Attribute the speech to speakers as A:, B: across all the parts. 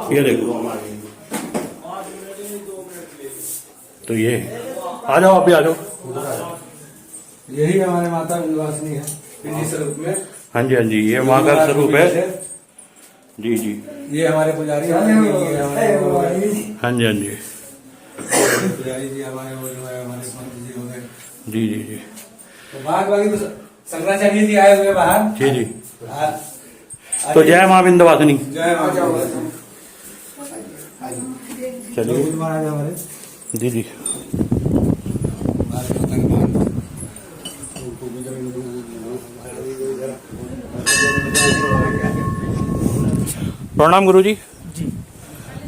A: ये देखो, तो ये आ जाओ, आप भी आ जाओ।
B: यही हमारे माता विंध्यवासिनी है पिंडी स्वरूप में।
A: हाँ जी, हाँ जी, ये माँ का स्वरूप है। जी जी,
B: ये हमारे पुजारी, हाँ जी,
A: हाँ जी,
B: पुजारी जी हमारे वो जो है हमारे संत जी हो गए।
A: जी जी जी,
B: तो बाकी तो शंकराचार्य जी आए हुए बाहर।
A: जी जी। तो जय माँ विंध्यवासिनी।
B: जय माँ।
A: चलिए
B: महाराज हमारे
A: जी जी। प्रणाम गुरु जी।
C: जी,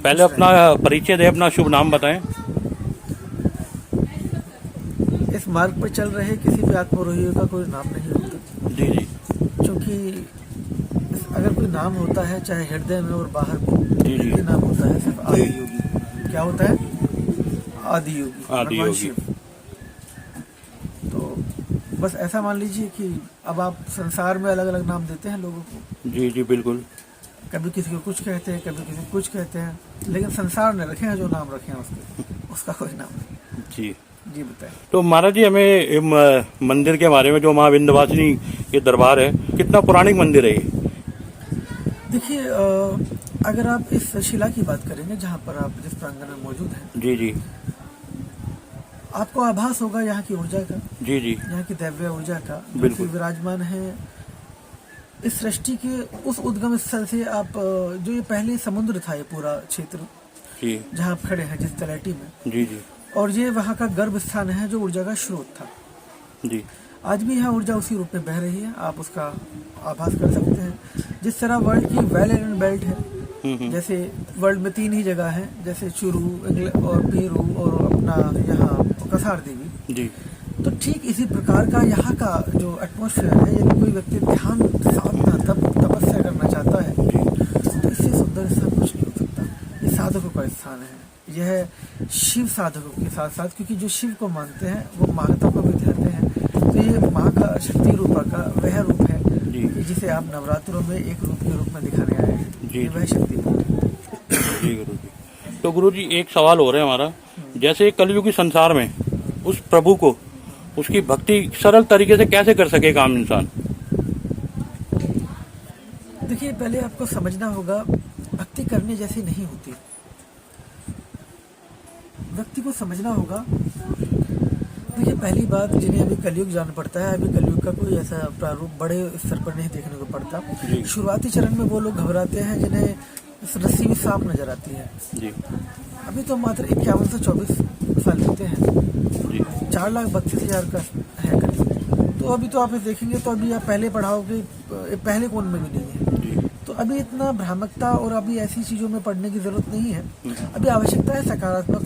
A: पहले अपना परिचय दे, अपना शुभ नाम बताएं।
C: इस मार्ग पर चल रहे किसी भी आत्मरोहियों का कोई नाम नहीं होता,
A: जी जी
C: क्योंकि अगर कोई नाम होता है चाहे हृदय में और बाहर में,
A: जी जी।
C: एक नाम होता है सिर्फ आदि योगी। क्या होता है? आदि योगी,
A: आदि
C: भगवान
A: योगी।
C: शिव। तो बस ऐसा मान लीजिए कि अब आप संसार में अलग अलग नाम देते हैं लोगों को,
A: जी जी, बिल्कुल।
C: कभी किसी को कुछ कहते हैं, कभी किसी को कुछ कहते हैं, लेकिन संसार ने रखे हैं जो नाम रखे हैं उसका कोई नाम नहीं।
A: जी,
C: जी बताएं।
A: तो महाराज जी, हमें मंदिर के बारे में, जो माँ विंध्यवासिनी के दरबार है, कितना पौराणिक मंदिर है ये?
C: देखिए, अगर आप इस शिला की बात करेंगे जहाँ पर आप जिस प्रांगण में मौजूद हैं,
A: जी जी
C: आपको आभास होगा यहाँ की ऊर्जा का,
A: जी जी,
C: यहाँ की दैव्य ऊर्जा का, जो कि
A: बिल्कुल।
C: विराजमान है इस सृष्टि के उस उद्गम स्थल से। आप जो ये पहले समुद्र था, ये पूरा क्षेत्र
A: जी
C: जहाँ आप खड़े हैं जिस तलहटी में,
A: जी जी
C: और ये वहाँ का गर्भ स्थान है जो ऊर्जा का स्रोत था।
A: जी,
C: आज भी यहाँ ऊर्जा उसी रूप में बह रही है, आप उसका आभास कर सकते हैं। जिस तरह वर्ल्ड की वेल एंड बेल्ट है, जैसे वर्ल्ड में 3 ही जगह है, जैसे चुरू और पेरू और अपना यहाँ कसार देवी
A: जी
C: तो ठीक इसी प्रकार का यहाँ का जो एटमॉस्फेयर है, यदि कोई व्यक्ति ध्यान साधना तपस्या करना चाहता है तो इससे सुंदर स्थान कुछ नहीं हो सकता। ये साधकों का स्थान है, यह शिव साधकों के साथ साथ, क्योंकि जो शिव को मानते हैं वो मानवता को भी ध्याते हैं, तो ये माँ का शक्ति रूपा का वह रूप है कि जिसे आप नवरात्रों में एक रूप के रूप में दिखाने आए हैं।
A: जी,
C: ये वह शक्ति है।
A: जी गुरु जी। तो गुरु जी, एक सवाल हो रहा है हमारा, जैसे कलयुगी संसार में उस प्रभु को, उसकी भक्ति सरल तरीके से कैसे कर सकेगा आम इंसान?
C: देखिए, पहले आपको समझना होगा भक्ति करने जैसी नहीं होती। व्यक्ति को समझना होगा। देखिए, पहली बात, जिन्हें अभी कलयुग जान पड़ता है, अभी कलयुग का कोई ऐसा प्रारूप बड़े स्तर पर नहीं देखने को पड़ता। शुरुआती चरण में वो लोग घबराते हैं जिन्हें रस्सी भी सांप नजर आती है।
A: जी,
C: अभी तो मात्र 51 से 24 साल लेते हैं,
A: जी
C: 4,32,000 का है कलयुग। तो अभी तो आप देखेंगे तो अभी आप पहले पढ़ाओगे, पहले कौन में भी नहीं है।
A: जी,
C: तो अभी इतना भ्रामकता और अभी ऐसी चीज़ों में पढ़ने की ज़रूरत नहीं है। अभी आवश्यकता है सकारात्मक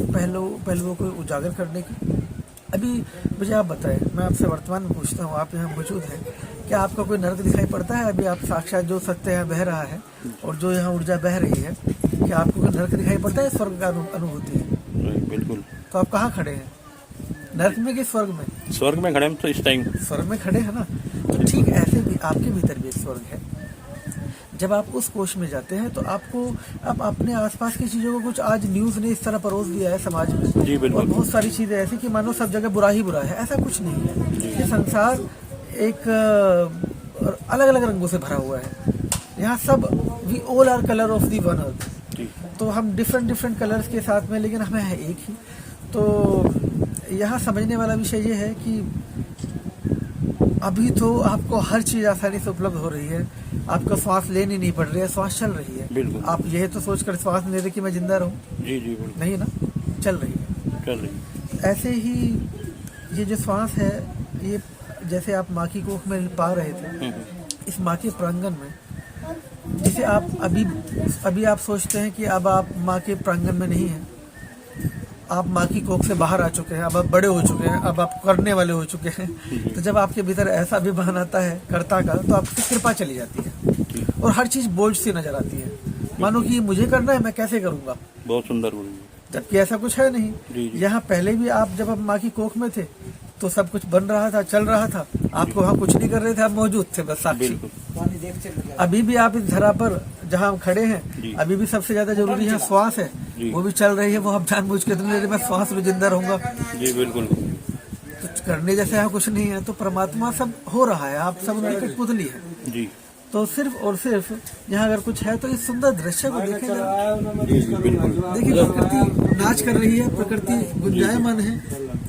C: पहलुओं को उजागर करने की। अभी मुझे आप बताएं, मैं आपसे वर्तमान में पूछता हूँ, आप यहाँ मौजूद हैं, क्या आपका कोई नर्क दिखाई पड़ता है? अभी आप साक्षात जो सत्य यहाँ बह रहा है और जो यहाँ ऊर्जा बह रही है, क्या आपको कोई नर्क दिखाई पड़ता है? स्वर्ग का अनुभूति है?
A: बिल्कुल।
C: तो आप कहाँ खड़े हैं, नर्क में कि स्वर्ग में?
A: स्वर्ग में खड़े हम तो इस टाइम।
C: स्वर्ग में खड़े हैं ना। तो ठीक ऐसे भी आपके भीतर भी एक स्वर्ग है। जब आप उस कोष में जाते हैं तो आपको आप अपने आसपास की चीज़ों को, कुछ आज न्यूज़ ने इस तरह परोस दिया है समाज में,
A: जी बिल्कुल,
C: और बहुत सारी चीज़ें ऐसी कि मानो सब जगह बुरा ही बुरा है। ऐसा कुछ नहीं है। ये संसार एक अलग अलग रंगों से भरा हुआ है। यहाँ सब we all are colour of the one earth. तो हम डिफरेंट कलर्स के साथ में, लेकिन हमें है एक ही। तो यहाँ समझने वाला विषय ये है कि अभी तो आपको हर चीज़ आसानी से उपलब्ध हो रही है। आपको श्वास लेनी नहीं पड़ रही है, श्वास चल रही है।
A: बिल्कुल।
C: आप यह तो सोचकर श्वास ले रहे कि मैं जिंदा रहूं,
A: जी जी बिल्कुल,
C: नहीं ना, चल रही है।
A: चल रही।
C: ऐसे ही ये जो श्वास है, ये जैसे आप माँ की कोख में पा रहे थे, इस माँ के प्रांगण में, जिसे आप अभी आप सोचते हैं कि अब आप माँ के प्रांगण में नहीं हैं, आप माँ की कोख से बाहर आ चुके हैं, अब आप बड़े हो चुके हैं, अब आप करने वाले हो चुके हैं। तो जब आपके भीतर ऐसा अभिमान आता है कर्ता का, तो आपकी कृपा चली जाती है और हर चीज बोझ सी नजर आती है, मानो कि मुझे करना है, मैं कैसे करूंगा।
A: बहुत सुंदर गुरु जी।
C: जबकि ऐसा कुछ है नहीं। यहाँ पहले भी आप जब माँ की कोख में थे तो सब कुछ बन रहा था, चल रहा था, आपको वहाँ कुछ नहीं कर रहे थे, आप मौजूद थे, बस साक्षी। अभी भी आप इस धरा पर जहाँ हम खड़े
A: जी।
C: हैं अभी भी सबसे ज्यादा जरूरी है श्वास है,
A: जी।
C: वो भी चल रही है, वो आप जानबूझ के तुमने मैं श्वास में जिंदा रहूंगा,
A: जी बिल्कुल।
C: कुछ करने जैसे यहाँ कुछ नहीं है। तो परमात्मा सब हो रहा है, आप सब उनकी कठपुतली है।
A: जी
C: तो सिर्फ और सिर्फ यहाँ अगर कुछ है तो इस सुंदर दृश्य को देखें जरा।
A: जी बिल्कुल।
C: देखिए प्रकृति नाच कर रही है, प्रकृति गुंजायमान है।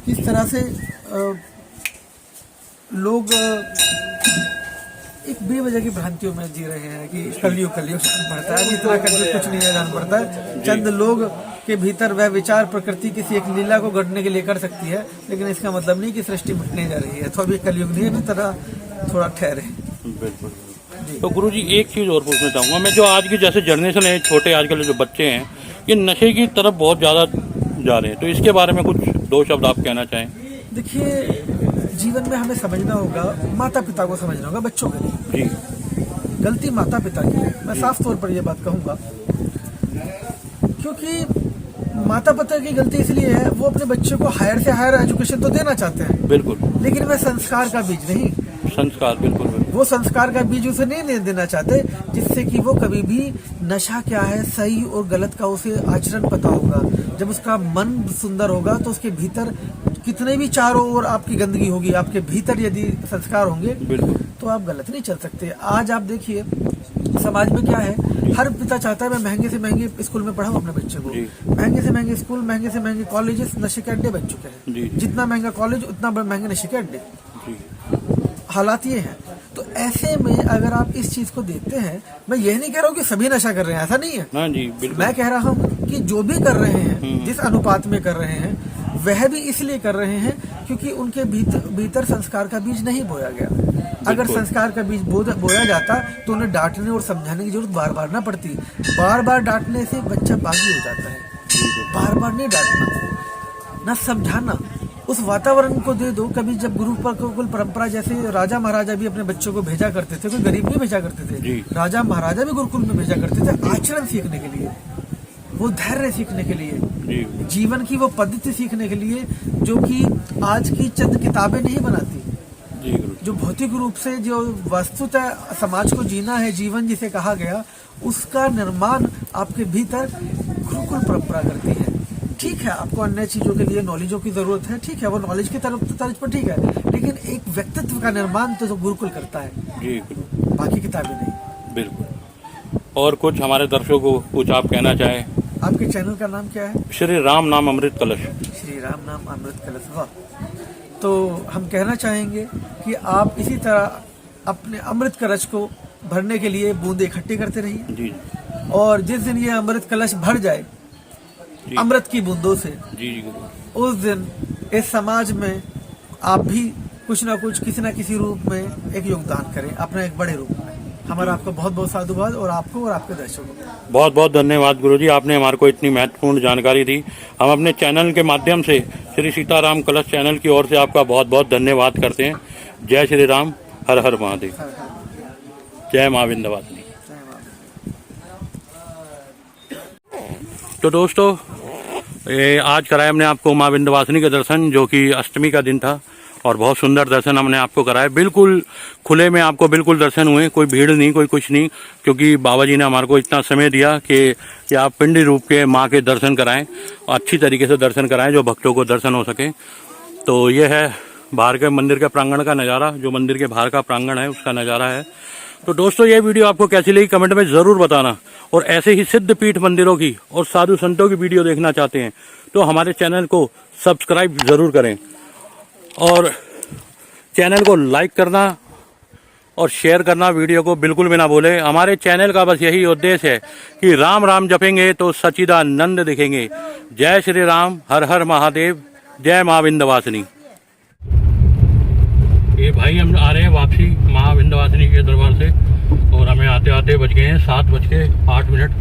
C: किस तरह से लोग एक बेवजह की भ्रांतियों में जी रहे हैं कि कलयुग जान पड़ता है, इतना करके कुछ नहीं है, जान पड़ता है। चंद लोग के भीतर वह विचार प्रकृति किसी एक लीला को गढ़ने के लिए कर सकती है, लेकिन इसका मतलब नहीं कि सृष्टि मिटने जा रही है। तो अभी कलयुग नहीं है, अभी तरह थोड़ा ठहरे।
A: बिल्कुल। तो गुरुजी एक चीज और पूछना चाहूंगा मैं, जो आज की जैसे जनरेशन है, छोटे आजकल जो बच्चे हैं, ये नशे की तरफ बहुत ज्यादा जा रहे हैं, तो इसके बारे में कुछ दो शब्द आप कहना चाहें?
C: देखिए जीवन में हमें समझना होगा, माता पिता को समझना होगा बच्चों के लिए।
A: जी
C: गलती माता पिता की है, मैं साफ तौर पर यह बात कहूंगा, क्योंकि माता पिता की गलती इसलिए है, वो अपने बच्चे को हायर से हायर एजुकेशन तो देना चाहते हैं,
A: बिल्कुल,
C: लेकिन वह संस्कार का बीज नहीं,
A: संस्कार बिल्कुल,
C: वो संस्कार का बीज उसे नहीं देना चाहते, जिससे कि वो कभी भी नशा क्या है, सही और गलत का उसे आचरण पता होगा। जब उसका मन सुंदर होगा तो उसके भीतर कितने भी चारों ओर आपकी गंदगी होगी, आपके भीतर यदि संस्कार होंगे तो आप गलत नहीं चल सकते। आज आप देखिए समाज में क्या है, हर पिता चाहता है मैं महंगे से महंगे स्कूल में पढ़ाऊं अपने बच्चे को। महंगे से महंगे स्कूल, महंगे से महंगे कॉलेजेस नशे के अड्डे बन चुके हैं। जितना महंगा कॉलेज उतना महंगे नशे के अड्डे। हालात ये हैं। तो ऐसे में अगर आप इस चीज को देखते हैं, मैं यह नहीं कह रहा हूँ कि सभी नशा कर रहे हैं, ऐसा नहीं है।
A: हाँ जी,
C: मैं कह रहा हूँ कि जो भी कर रहे हैं, जिस अनुपात में कर रहे हैं, वह भी इसलिए कर रहे हैं क्योंकि उनके भीतर संस्कार का बीज नहीं बोया गया। अगर संस्कार का बीज बोया जाता तो उन्हें डांटने और समझाने की जरूरत बार बार ना पड़ती। बार बार डांटने से बच्चा बागी हो जाता है। बार बार नहीं डांटना, ना समझाना, उस वातावरण को दे दो। कभी जब गुरुकुल परंपरा, जैसे राजा महाराजा भी अपने बच्चों को भेजा करते थे, कोई गरीब नहीं भेजा करते थे, राजा महाराजा भी गुरुकुल में भेजा करते थे आचरण सीखने के लिए, वो धैर्य सीखने के लिए, जीवन की वो पद्धति सीखने के लिए, जो कि आज की चंद किताबें नहीं बनाती। जो भौतिक रूप से जो वस्तुतः समाज को जीना है, जीवन जिसे कहा गया, उसका निर्माण आपके भीतर गुरुकुल परंपरा करती है। ठीक है, आपको अन्य चीजों के लिए नॉलेजों की जरूरत है, ठीक है, वो नॉलेज की तर्ज पर ठीक है, लेकिन एक व्यक्तित्व का निर्माण तो गुरुकुल करता है, बाकी किताबें नहीं।
A: बिल्कुल। और कुछ हमारे दर्शकों को कुछ आप कहना चाहें?
C: आपके चैनल का नाम क्या है?
A: श्री राम नाम अमृत कलश।
C: श्री राम नाम अमृत कलश। वाह। तो हम कहना चाहेंगे कि आप इसी तरह अपने अमृत कलश को भरने के लिए बूंदे इकट्ठी करते रहिए
A: जी।
C: और जिस दिन ये अमृत कलश भर जाए अमृत की बूंदों से, उस दिन इस समाज में आप भी कुछ ना कुछ, किसी ना किसी रूप में एक योगदान करें, अपना एक बड़े रूप में। हमारा आपको बहुत बहुत साधुवाद, और आपको और आपके दर्शकों को बहुत
A: बहुत धन्यवाद गुरुजी, आपने हमारे को इतनी महत्वपूर्ण जानकारी दी। हम अपने चैनल के माध्यम से श्री सीताराम कलश चैनल की ओर से आपका बहुत बहुत धन्यवाद करते हैं। जय श्री राम, हर हर महादेव, जय माँ विंध्यवासिनी। तो दोस्तों, आज कराए हमने आपको माँ विंध्यवासिनी के दर्शन, जो कि अष्टमी का दिन था, और बहुत सुंदर दर्शन हमने आपको कराए। बिल्कुल खुले में आपको बिल्कुल दर्शन हुए, कोई भीड़ नहीं, कोई कुछ नहीं, क्योंकि बाबा जी ने हमारे को इतना समय दिया कि आप पिंडी रूप के माँ के दर्शन कराएं, अच्छी तरीके से दर्शन कराएं, जो भक्तों को दर्शन हो सके। तो ये है बाहर के मंदिर के प्रांगण का नज़ारा, जो मंदिर के बाहर का प्रांगण है उसका नज़ारा है। तो दोस्तों, ये वीडियो आपको कैसी लगी कमेंट में ज़रूर बताना, और ऐसे ही सिद्ध पीठ मंदिरों की और साधु संतों की वीडियो देखना चाहते हैं तो हमारे चैनल को सब्सक्राइब ज़रूर करें, और चैनल को लाइक करना और शेयर करना वीडियो को बिल्कुल भी ना भूलें। हमारे चैनल का बस यही उद्देश्य है कि राम राम जपेंगे तो सच्चिदानंद दिखेंगे। जय श्री राम, हर हर महादेव, जय माँ विंध्यवासिनी। ये भाई हम आ रहे हैं वापसी माँ विंध्यवासिनी के दरबार से, और हमें आते आते बज गए हैं 7:08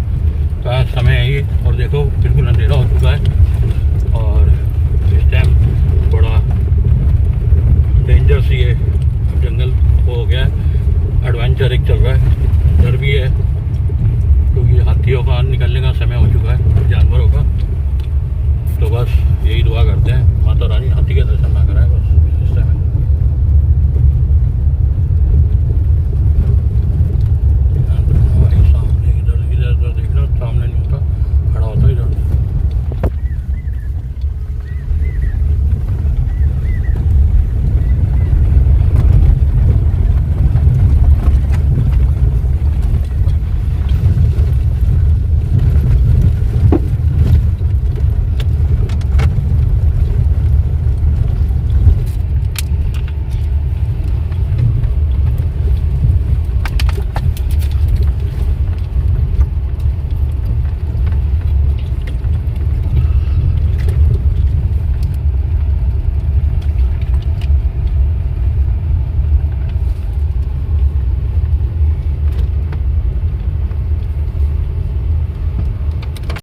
A: का समय है ये, और देखो बिल्कुल अंधेरा हो चुका है, और इस टाइम बड़ा डेंजर सी है, जंगल हो गया है, एडवेंचर एक चल रहा है।